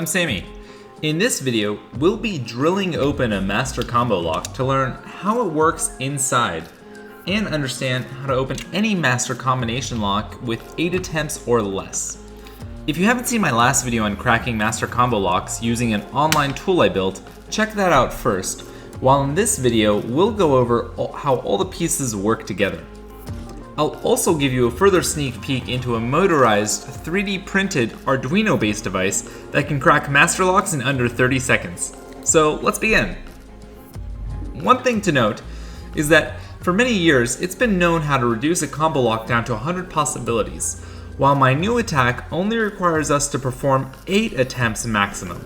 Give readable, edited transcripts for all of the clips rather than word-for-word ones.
I'm Samy. In this video, we'll be drilling open a master combo lock to learn how it works inside and understand how to open any master combination lock with 8 attempts or less. If you haven't seen my last video on cracking master combo locks using an online tool I built, check that out first, while in this video, we'll go over how all the pieces work together. I'll also give you a further sneak peek into a motorized, 3D printed Arduino-based device that can crack master locks in under 30 seconds. So let's begin. One thing to note is that for many years, it's been known how to reduce a combo lock down to 100 possibilities, while my new attack only requires us to perform 8 attempts maximum.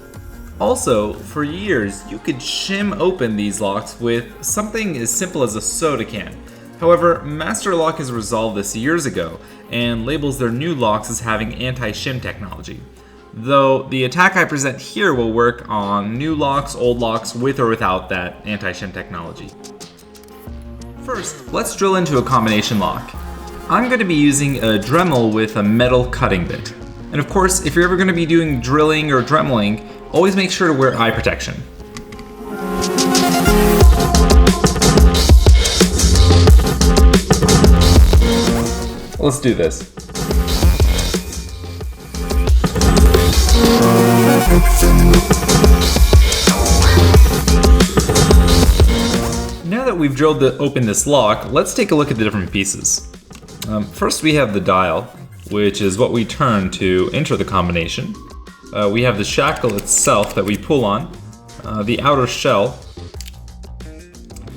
Also, for years, you could shim open these locks with something as simple as a soda can. However, Master Lock has resolved this years ago and labels their new locks as having anti-shim technology. Though the attack I present here will work on new locks, old locks, with or without that anti-shim technology. First, let's drill into a combination lock. I'm going to be using a Dremel with a metal cutting bit. And of course, if you're ever going to be doing drilling or dremeling, always make sure to wear eye protection. Let's do this. Now that we've drilled open this lock, let's take a look at the different pieces. First we have the dial, which is what we turn to enter the combination. We have the shackle itself that we pull on, the outer shell.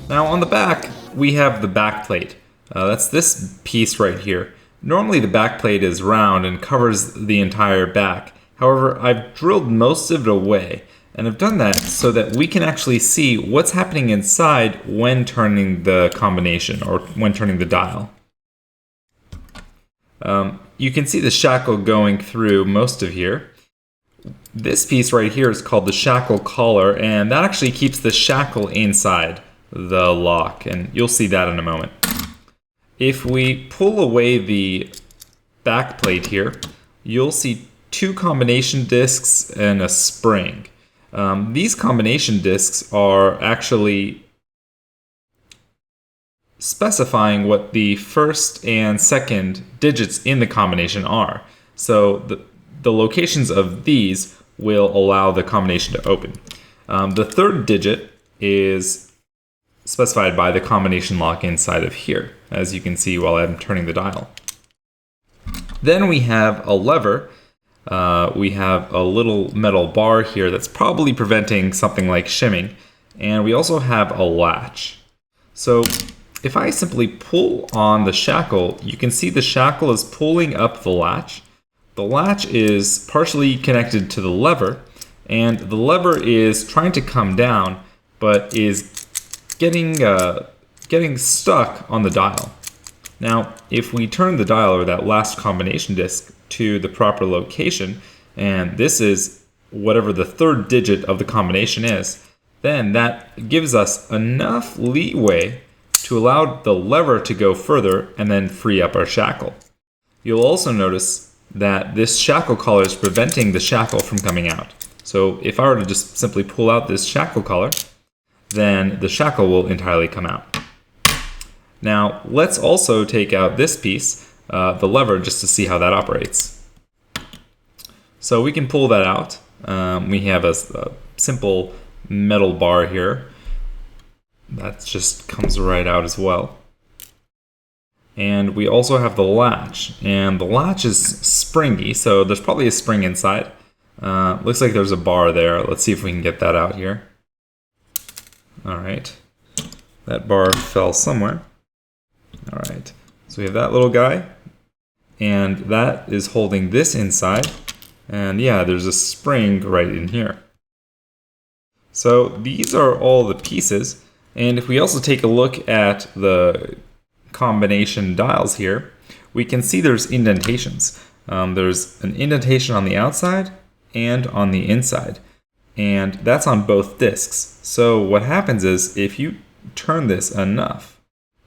Now on the back, we have the back plate. That's this piece right here. Normally the back plate is round and covers the entire back. However, I've drilled most of it away, and I've done that so that we can actually see what's happening inside when turning the combination or when turning the dial. You can see the shackle going through most of here. This piece right here is called the shackle collar, and that actually keeps the shackle inside the lock, and you'll see that in a moment. If we pull away the back plate here, you'll see 2 combination discs and a spring. These combination discs are actually specifying what the first and second digits in the combination are. So the locations of these will allow the combination to open. The third digit is specified by the combination lock inside of here, as you can see while I'm turning the dial. Then we have a lever. We have a little metal bar here that's probably preventing something like shimming, and we also have a latch. So if I simply pull on the shackle, you can see the shackle is pulling up the latch. The latch is partially connected to the lever, and the lever is trying to come down, but is getting stuck on the dial. Now, if we turn the dial or that last combination disc to the proper location, and this is whatever the third digit of the combination is, then that gives us enough leeway to allow the lever to go further and then free up our shackle. You'll also notice that this shackle collar is preventing the shackle from coming out. So if I were to just simply pull out this shackle collar, then the shackle will entirely come out. Now, let's also take out this piece, the lever, just to see how that operates. So we can pull that out. We have a simple metal bar here. That just comes right out as well. And we also have the latch, and the latch is springy, so there's probably a spring inside. Looks like there's a bar there. Let's see if we can get that out here. Alright, that bar fell somewhere. Alright, so we have that little guy, and that is holding this inside, and yeah, there's a spring right in here. So these are all the pieces, and if we also take a look at the combination dials here, we can see there's indentations. There's an indentation on the outside and on the inside. And that's on both discs. So what happens is if you turn this enough,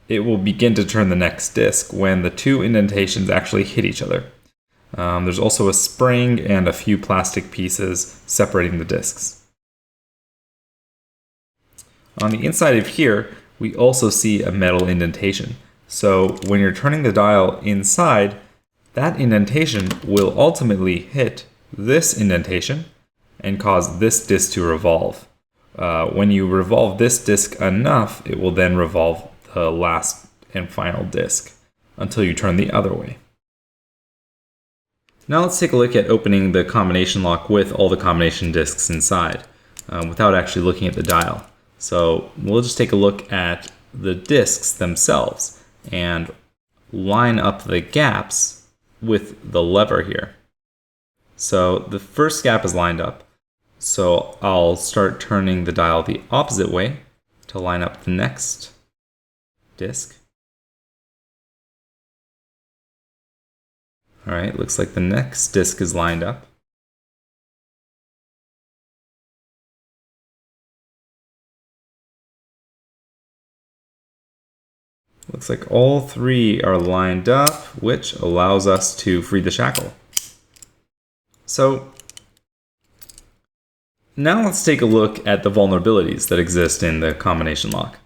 it will begin to turn the next disc when the 2 indentations actually hit each other. There's also a spring and a few plastic pieces separating the discs. On the inside of here, we also see a metal indentation. So when you're turning the dial inside, that indentation will ultimately hit this indentation and cause this disc to revolve. When you revolve this disc enough, it will then revolve the last and final disc until you turn the other way. Now let's take a look at opening the combination lock with all the combination discs inside without actually looking at the dial. So we'll just take a look at the discs themselves and line up the gaps with the lever here. So the first gap is lined up. So I'll start turning the dial the opposite way to line up the next disc. All right, looks like the next disc is lined up. Looks like all three are lined up, which allows us to free the shackle. So now let's take a look at the vulnerabilities that exist in the combination lock.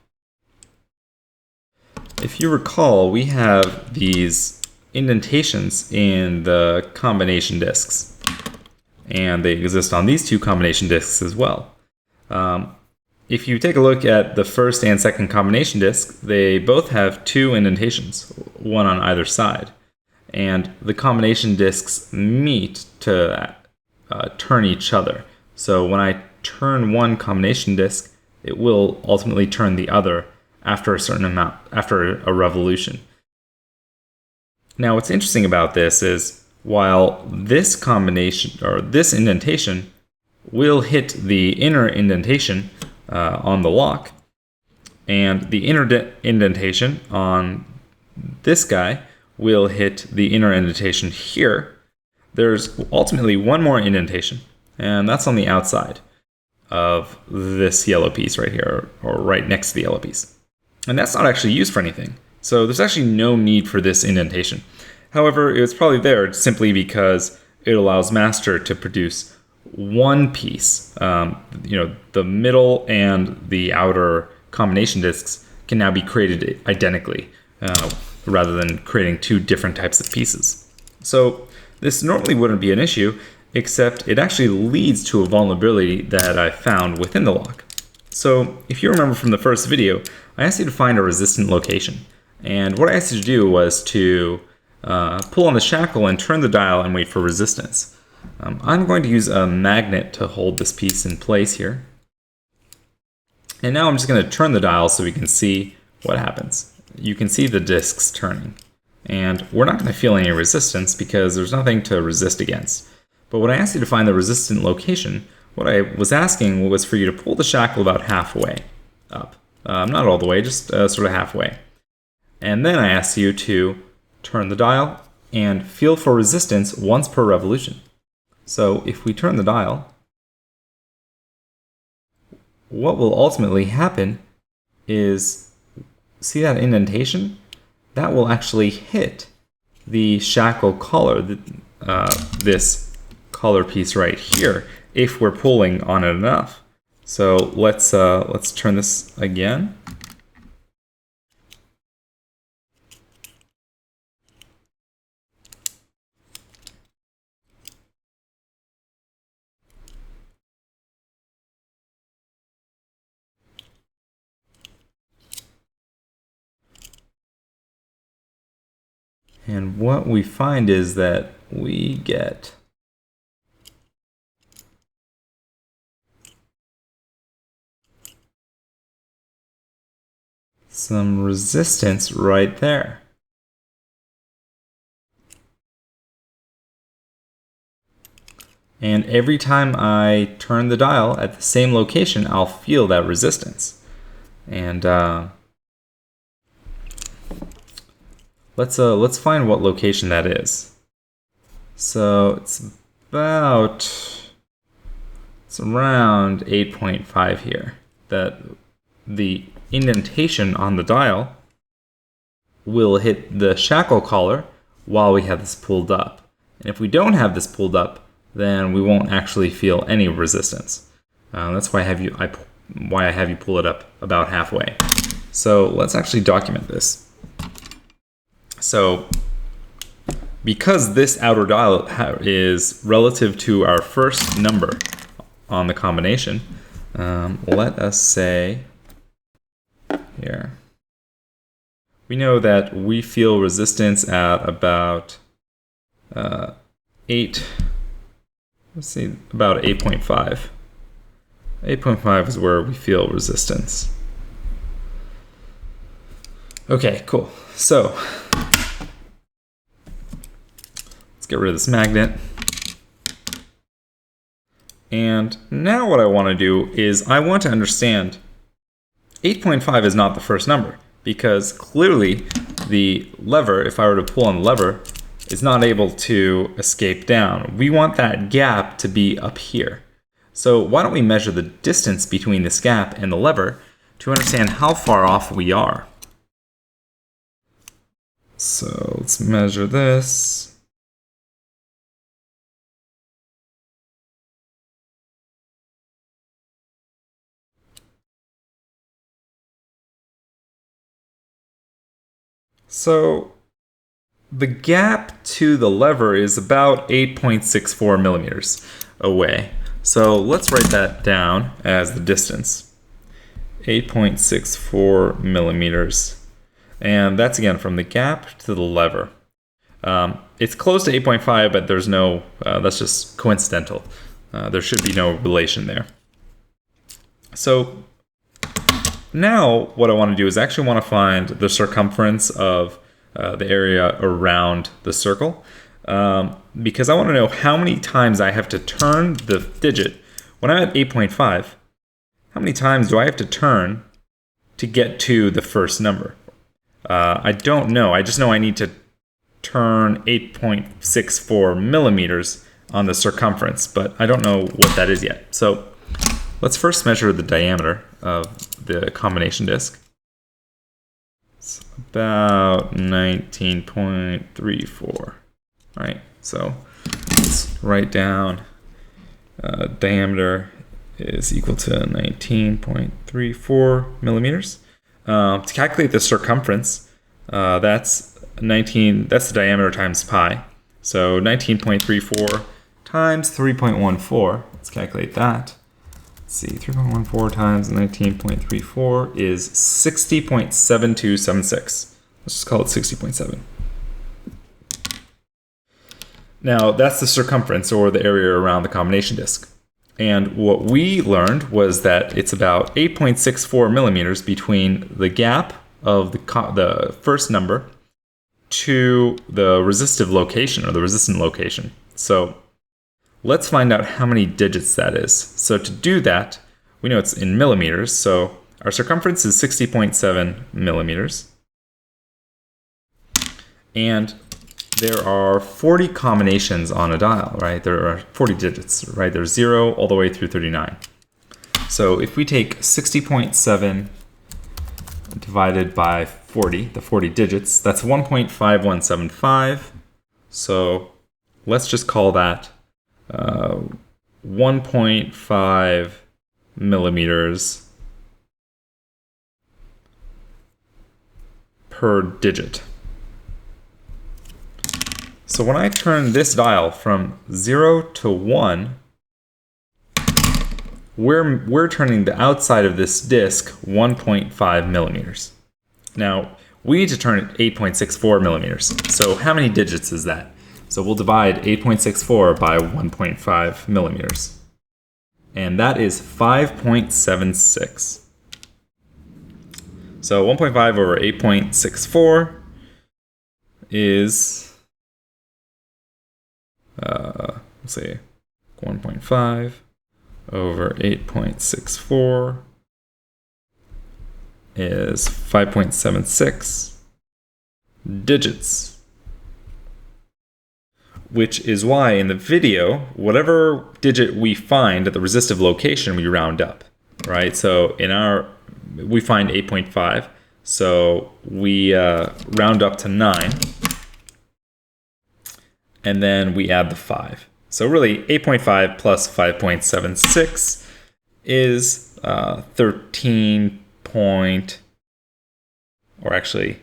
If you recall, we have these indentations in the combination discs, and they exist on these two combination discs as well. If you take a look at the first and second combination disc, they both have two indentations, one on either side. And the combination discs meet to turn each other. So when I turn one combination disc, it will ultimately turn the other after a certain amount, after a revolution. Now what's interesting about this is while this combination, or this indentation, will hit the inner indentation on the lock, and the inner indentation on this guy will hit the inner indentation here. There's ultimately one more indentation, and that's on the outside of this yellow piece right here, or right next to the yellow piece. And that's not actually used for anything. So there's actually no need for this indentation. However, it's probably there simply because it allows master to produce one piece. The middle and the outer combination discs can now be created identically rather than creating two different types of pieces. So this normally wouldn't be an issue, except it actually leads to a vulnerability that I found within the lock. So if you remember from the first video, I asked you to find a resistant location. And what I asked you to do was to pull on the shackle and turn the dial and wait for resistance. I'm going to use a magnet to hold this piece in place here. And now I'm just going to turn the dial so we can see what happens. You can see the discs turning. And we're not going to feel any resistance because there's nothing to resist against. But when I asked you to find the resistant location, what I was asking was for you to pull the shackle about halfway up. Not all the way, just sort of halfway. And then I asked you to turn the dial and feel for resistance once per revolution. So if we turn the dial, what will ultimately happen is, see that indentation? That will actually hit the shackle collar, this collar piece right here, if we're pulling on it enough. So let's turn this again. And what we find is that we get some resistance right there. And every time I turn the dial at the same location, I'll feel that resistance. And let's find what location that is. So it's around 8.5 here. That the indentation on the dial will hit the shackle collar while we have this pulled up. And if we don't have this pulled up, then we won't actually feel any resistance. That's why I have you pull it up about halfway. So let's actually document this. So because this outer dial is relative to our first number on the combination, let us say here, we know that we feel resistance at about 8.5. 8.5 is where we feel resistance. Okay, cool. So let's get rid of this magnet. And now what I want to do is I want to understand 8.5 is not the first number, because clearly the lever, if I were to pull on the lever, is not able to escape down. We want that gap to be up here. So why don't we measure the distance between this gap and the lever to understand how far off we are. So let's measure this. So the gap to the lever is about 8.64 millimeters away. So let's write that down as the distance. 8.64 millimeters. And that's again from the gap to the lever. It's close to 8.5, but there's no, that's just coincidental. There should be no relation there. So now what I want to do is actually want to find the circumference of the area around the circle, because I want to know how many times I have to turn the digit. When I'm at 8.5, how many times do I have to turn to get to the first number? I don't know. I just know I need to turn 8.64 millimeters on the circumference, but I don't know what that is yet. So let's first measure the diameter of the combination disc. It's about 19.34. All right, so let's write down diameter is equal to 19.34 millimeters. To calculate the circumference, that's the diameter times pi. So 19.34 times 3.14. Let's calculate that. Let's see, 3.14 times 19.34 is 60.7276. Let's just call it 60.7. Now, that's the circumference, or the area around the combination disc. And what we learned was that it's about 8.64 millimeters between the gap of the first number to the resistive location, or the resistant location. So let's find out how many digits that is. So to do that, we know it's in millimeters. So our circumference is 60.7 millimeters. And there are 40 combinations on a dial, right? There are 40 digits, right? There's 0 all the way through 39. So if we take 60.7 divided by 40, the 40 digits, that's 1.5175. So let's just call that 1.5 millimeters per digit. So when I turn this dial from 0 to 1, we're turning the outside of this disc 1.5 millimeters. Now, we need to turn it 8.64 millimeters. So how many digits is that? So we'll divide 8.64 by 1.5 millimeters. And that is 5.76. So 1.5 over 8.64 is, let's see, 1.5 over 8.64 is 5.76 digits. Which is why in the video, whatever digit we find at the resistive location, we round up, right? So we find 8.5, so we round up to 9. and then we add the 5. So really 8.5 plus 5.76 is 13 point, or actually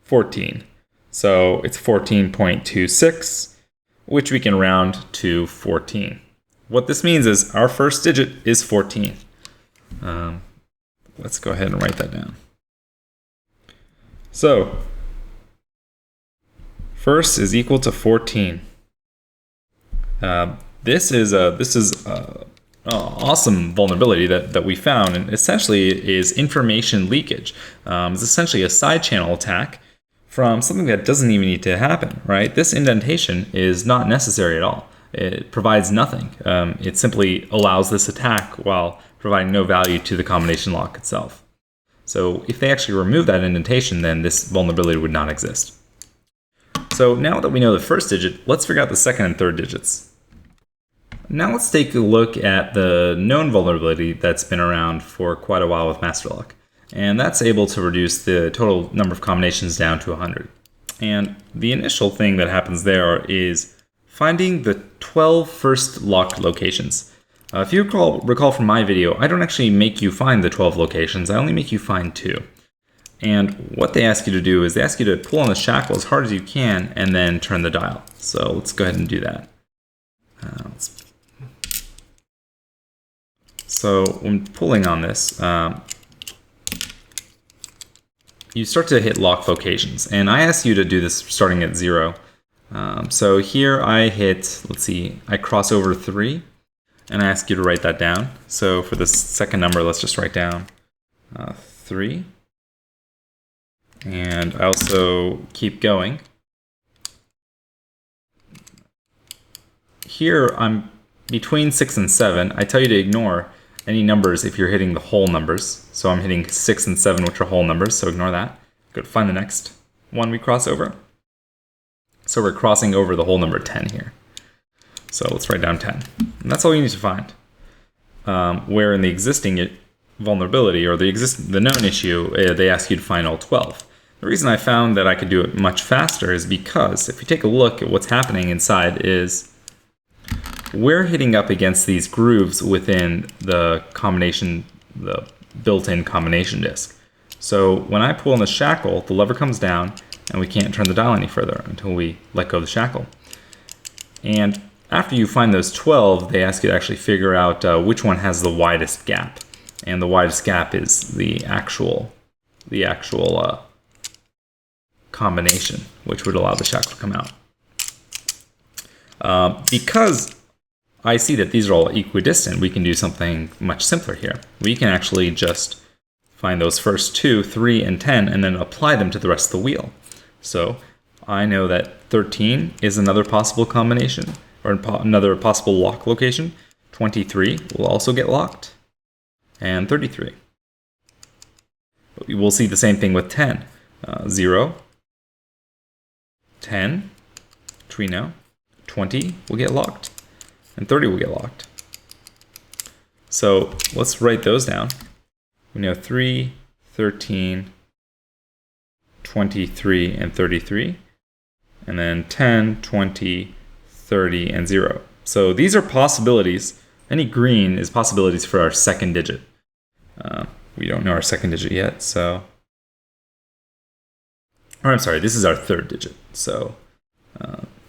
14. So it's 14.26, which we can round to 14. What this means is our first digit is 14. Let's go ahead and write that down. So first is equal to 14. This is a awesome vulnerability that we found, and essentially is information leakage. It's essentially a side channel attack from something that doesn't even need to happen, right? This indentation is not necessary at all. It provides nothing. It simply allows this attack while providing no value to the combination lock itself. So if they actually remove that indentation, then this vulnerability would not exist. So now that we know the first digit, let's figure out the second and third digits. Now let's take a look at the known vulnerability that's been around for quite a while with masterlock. And that's able to reduce the total number of combinations down to 100. And the initial thing that happens there is finding the 12 first locked locations. If you recall from my video, I don't actually make you find the 12 locations, I only make you find 2. And what they ask you to do is they ask you to pull on the shackle as hard as you can and then turn the dial. So let's go ahead and do that. So when pulling on this, you start to hit lock locations. And I ask you to do this starting at 0. So here I hit, let's see, I cross over 3. And I ask you to write that down. So for this second number, let's just write down 3. And I also keep going. Here I'm between 6 and 7. I tell you to ignore any numbers if you're hitting the whole numbers. So I'm hitting 6 and 7, which are whole numbers, so ignore that. Go to find the next one we cross over. So we're crossing over the whole number 10 here. So let's write down 10. And that's all you need to find. Where in the existing vulnerability, or the known issue, they ask you to find all 12. The reason I found that I could do it much faster is because if you take a look at what's happening inside is we're hitting up against these grooves within the combination, the built-in combination disk. So when I pull on the shackle, the lever comes down and we can't turn the dial any further until we let go of the shackle. And after you find those 12, they ask you to actually figure out which one has the widest gap. And the widest gap is the actual combination, which would allow the shackle to come out. Because I see that these are all equidistant, we can do something much simpler here. We can actually just find those first 2, 3, and 10, and then apply them to the rest of the wheel. So I know that 13 is another possible combination, or another possible lock location. 23 will also get locked, and 33. We'll see the same thing with 10. 0, 10, which we know. 20 will get locked, and 30 will get locked. So let's write those down. We know 3, 13, 23, and 33. And then 10, 20, 30, and 0. So these are possibilities. Any green is possibilities for our second digit. We don't know our second digit yet, so... Or I'm sorry, this is our third digit. So,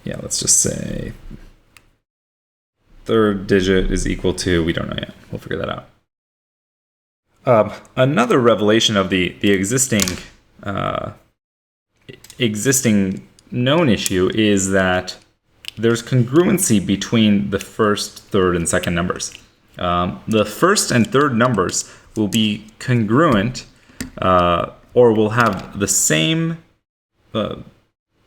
yeah, let's just say third digit is equal to, we don't know yet. We'll figure that out. Another revelation of the existing known issue is that there's congruency between the first, third, and second numbers. The first and third numbers will be congruent, or will have the same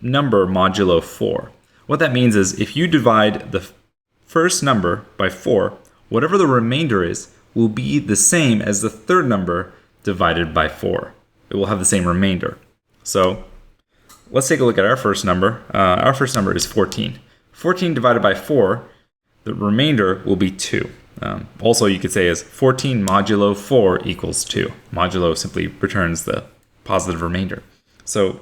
number modulo 4. What that means is if you divide the first number by 4, whatever the remainder is will be the same as the third number divided by 4. It will have the same remainder. So let's take a look at our first number. Our first number is 14. 14 divided by 4, the remainder will be 2. Also, you could say is 14 modulo 4 equals 2. Modulo simply returns the positive remainder. So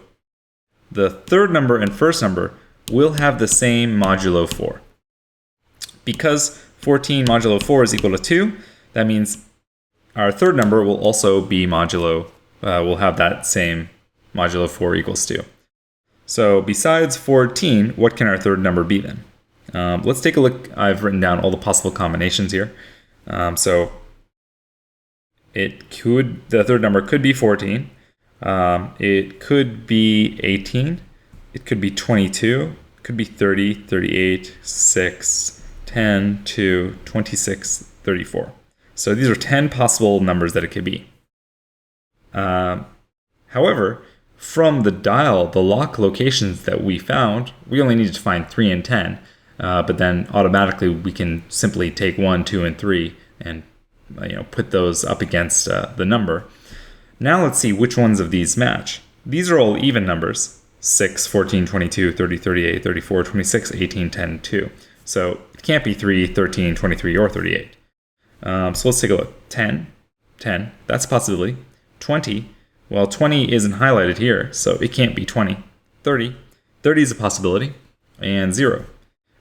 the third number and first number will have the same modulo 4. Because 14 modulo 4 is equal to 2, that means our third number will also be will have that same modulo 4 equals 2. So besides 14, what can our third number be then? Let's take a look. I've written down all the possible combinations here. So the third number could be 14. It could be 18. It could be 22. It could be 30, 38, 6, 10, 2, 26, 34. So these are 10 possible numbers that it could be. However, from the dial, the lock locations that we found, we only needed to find 3 and 10. But then automatically we can simply take 1, 2, and 3 and put those up against the number. Now let's see which ones of these match. These are all even numbers: 6, 14, 22, 30, 38, 34, 26, 18, 10, 2. So it can't be 3, 13, 23, or 38. So let's take a look. 10, that's a possibility. 20, well, 20 isn't highlighted here, so it can't be 20. 30 is a possibility. And 0.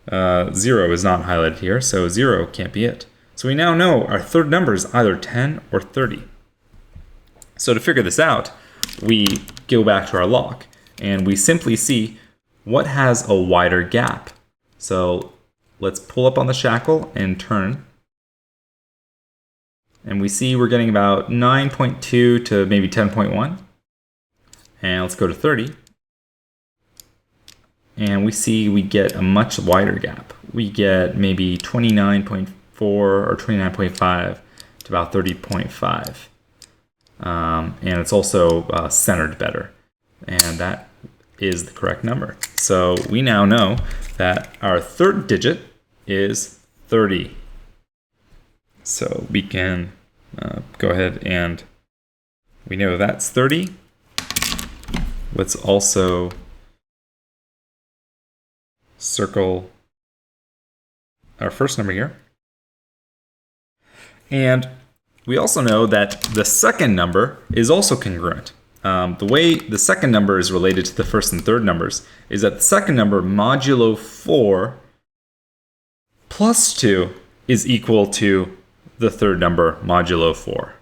0 is not highlighted here, so 0 can't be it. So we now know our third number is either 10 or 30. So to figure this out, we go back to our lock, and we simply see what has a wider gap. So let's pull up on the shackle and turn. And we see we're getting about 9.2 to maybe 10.1. And let's go to 30. And we see we get a much wider gap. We get maybe 29.4 or 29.5 to about 30.5. And it's also centered better. And that is the correct number. So we now know that our third digit is 30. So we can go ahead and we know that's 30. Let's also circle our first number here. And we also know that the second number is also congruent. The way the second number is related to the first and third numbers is that the second number modulo 4 plus 2 is equal to the third number modulo 4.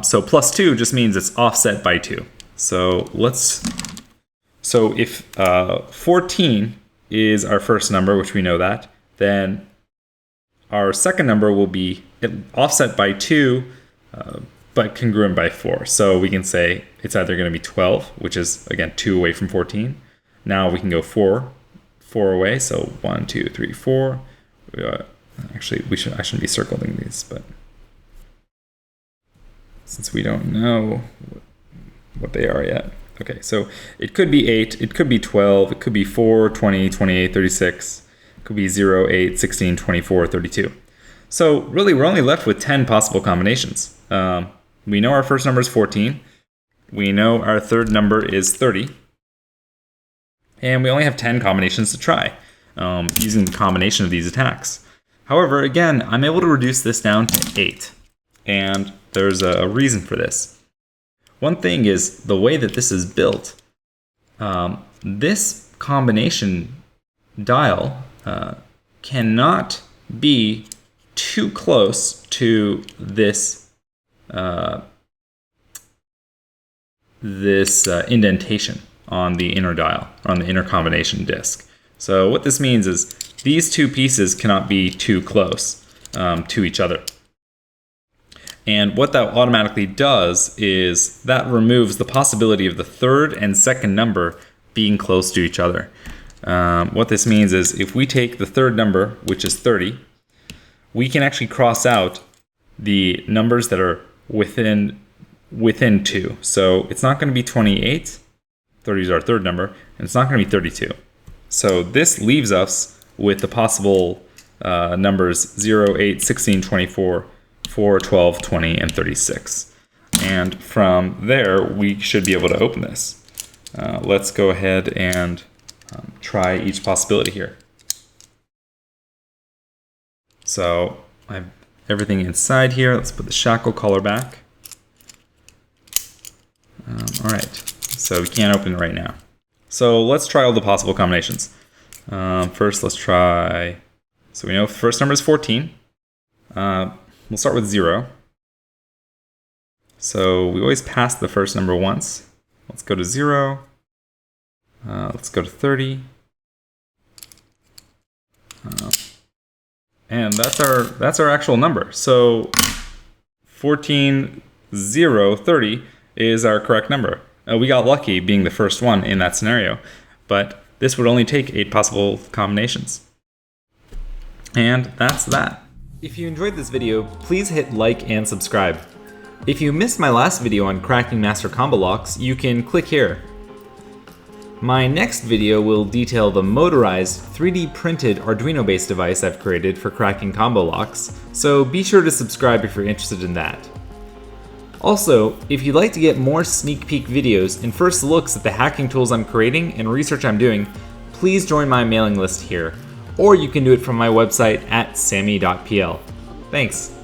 So plus 2 just means it's offset by 2. So if 14 is our first number, which we know that, then our second number will be offset by 2, but congruent by 4. So we can say it's either going to be 12, which is, again, 2 away from 14. Now we can go 4 away, so 1, 2, 3, 4. Actually, I shouldn't be circling these, but since we don't know what they are yet. Okay, so it could be 8, it could be 12, it could be 4, 20, 28, 36, it could be 0, 8, 16, 24, 32. So really, we're only left with 10 possible combinations. We know our first number is 14. We know our third number is 30. And we only have 10 combinations to try using the combination of these attacks. However, again, I'm able to reduce this down to 8. And there's a reason for this. One thing is the way that this is built. This combination dial cannot be too close to this indentation on the inner dial, on the inner combination disk. So what this means is these two pieces cannot be too close to each other. And what that automatically does is that removes the possibility of the third and second number being close to each other. What this means is if we take the third number, which is 30, we can actually cross out the numbers that are within 2. So it's not going to be 28. 30 is our third number, and it's not going to be 32. So this leaves us with the possible numbers 0, 8, 16, 24, 4, 12, 20, and 36. And from there, we should be able to open this. Let's go ahead and try each possibility here. So I have everything inside here. Let's put the shackle collar back. All right, so we can't open it right now. So let's try all the possible combinations. First, let's try, so we know the first number is 14. We'll start with 0. So we always pass the first number once. Let's go to 0. Let's go to 30. And that's our actual number. So 14, 0, 30 is our correct number. We got lucky being the first one in that scenario, but this would only take 8 possible combinations. And that's that. If you enjoyed this video, please hit like and subscribe. If you missed my last video on cracking master combo locks, you can click here. My next video will detail the motorized 3D printed Arduino based device I've created for cracking combo locks, so be sure to subscribe if you're interested in that. Also, if you'd like to get more sneak peek videos and first looks at the hacking tools I'm creating and research I'm doing, please join my mailing list here, or you can do it from my website at samy.pl. Thanks.